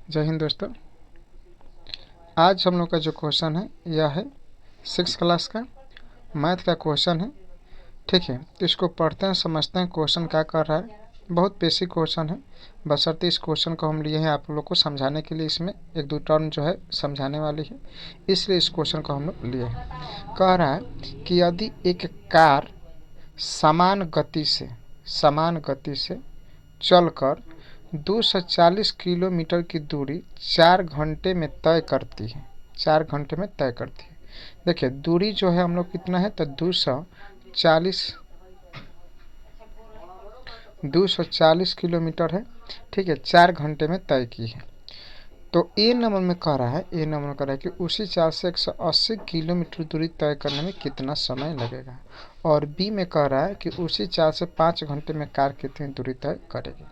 जय हिंद दोस्तों। आज हम लोग का जो क्वेश्चन है यह है 6th क्लास का मैथ का क्वेश्चन है। ठीक है, तो इसको पढ़ते हैं, समझते हैं क्वेश्चन क्या कर रहा है। बहुत बेसिक क्वेश्चन है, बशर्ते इस क्वेश्चन को हम लिए हैं आप लोग को समझाने के लिए। इसमें एक दो टर्म जो है समझाने वाली है, इसलिए इस क्वेश्चन को हम लोग लिए हैं। कह रहा है कि यदि एक कार समान गति से चलकर 240 किलोमीटर की दूरी 4 घंटे में तय करती है। 4 घंटे में तय करती है। देखिए दूरी जो है हम लोग कितना है, तो 240 किलोमीटर है। ठीक है, 4 घंटे में तय की है। तो ए नंबर में कह रहा है कि उसी चाल से 180 किलोमीटर दूरी तय करने में कितना समय लगेगा। और बी में कह रहा है कि उसी चाल से 5 घंटे में कार कितनी दूरी तय करेगी।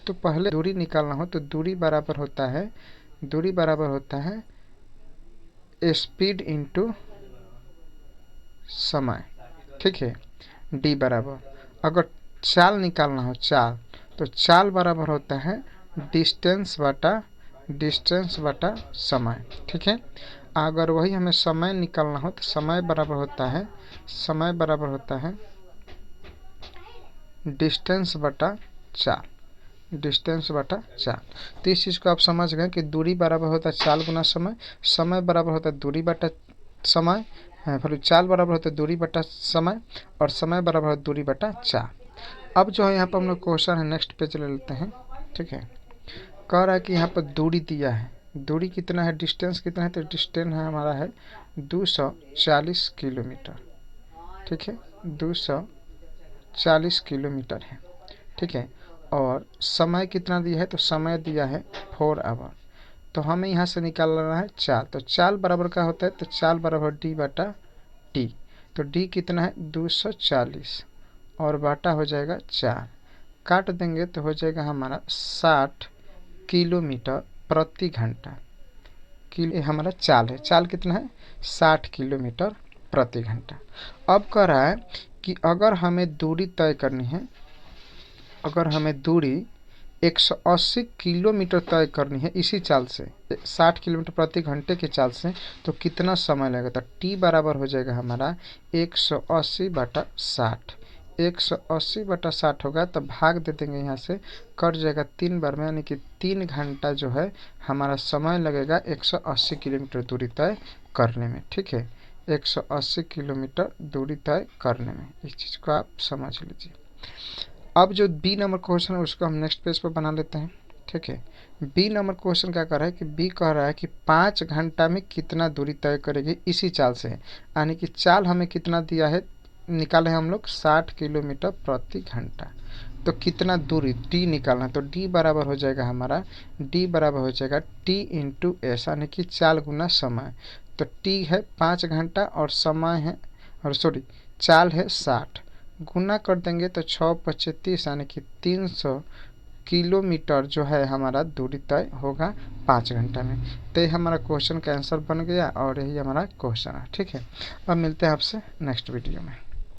तो पहले दूरी निकालना हो तो दूरी बराबर होता है स्पीड इंटू समय। ठीक है, डी बराबर, अगर चाल निकालना हो तो चाल बराबर होता है डिस्टेंस बटा समय। ठीक है, अगर वही हमें समय निकालना हो तो समय बराबर होता है डिस्टेंस बटा चाल। तो इस चीज़ को आप समझ गए कि दूरी बराबर होता है चाल गुना समय, समय बराबर होता है दूरी बटा समय, फिर चाल बराबर होता है दूरी बटा समय, और समय बराबर होता है दूरी बटा चाल। अब जो है यहाँ पर हम लोग क्वेश्चन है, नेक्स्ट पेज ले लेते हैं। ठीक है, कह रहा है कि यहाँ पर दूरी दिया है, दूरी कितना है, डिस्टेंस कितना है, तो डिस्टेंस है हमारा है 240 किलोमीटर। ठीक है, 240 किलोमीटर है। ठीक है, और समय कितना दिया है, तो समय दिया है 4 आवर। तो हमें यहाँ से निकालना है चाल। तो चाल बराबर का होता है, तो चाल बराबर डी बटा टी। तो डी कितना है 240 और बाटा हो जाएगा 4, काट देंगे तो हो जाएगा हमारा 60 किलोमीटर प्रति घंटा। हमारा चाल है, चाल कितना है 60 किलोमीटर प्रति घंटा। अब कह रहा है कि अगर हमें दूरी 180 किलोमीटर तय करनी है इसी चाल से, 60 किलोमीटर प्रति घंटे की चाल से, तो कितना समय लगेगा। तो टी बराबर हो जाएगा हमारा 180 बटा 60। 180 बटा 60 होगा तो भाग दे देंगे, यहाँ से कट जाएगा 3 बार में, यानी कि 3 घंटा जो है हमारा समय लगेगा 180 किलोमीटर दूरी तय करने में। ठीक है, 180 किलोमीटर दूरी तय करने में, इस चीज़ को आप समझ लीजिए। अब जो बी नंबर क्वेश्चन है उसको हम नेक्स्ट पेज पर बना लेते हैं। ठीक है, बी नंबर क्वेश्चन क्या कर रहा है कि बी कह रहा है कि 5 घंटा में कितना दूरी तय करेगी इसी चाल से, यानी कि चाल हमें कितना दिया है, निकाले हम लोग 60 किलोमीटर प्रति घंटा। तो कितना दूरी टी निकालना है, तो डी बराबर हो जाएगा टी इंटू एस, यानी कि चाल गुना समय। तो टी है 5 घंटा और समय है, और सॉरी चाल है 60, गुना कर देंगे तो 6 × 25 यानी कि 300 किलोमीटर जो है हमारा दूरी तय होगा 5 घंटा में। तो ये हमारा क्वेश्चन का आंसर बन गया और यही हमारा क्वेश्चन है। ठीक है, अब मिलते हैं आपसे नेक्स्ट वीडियो में।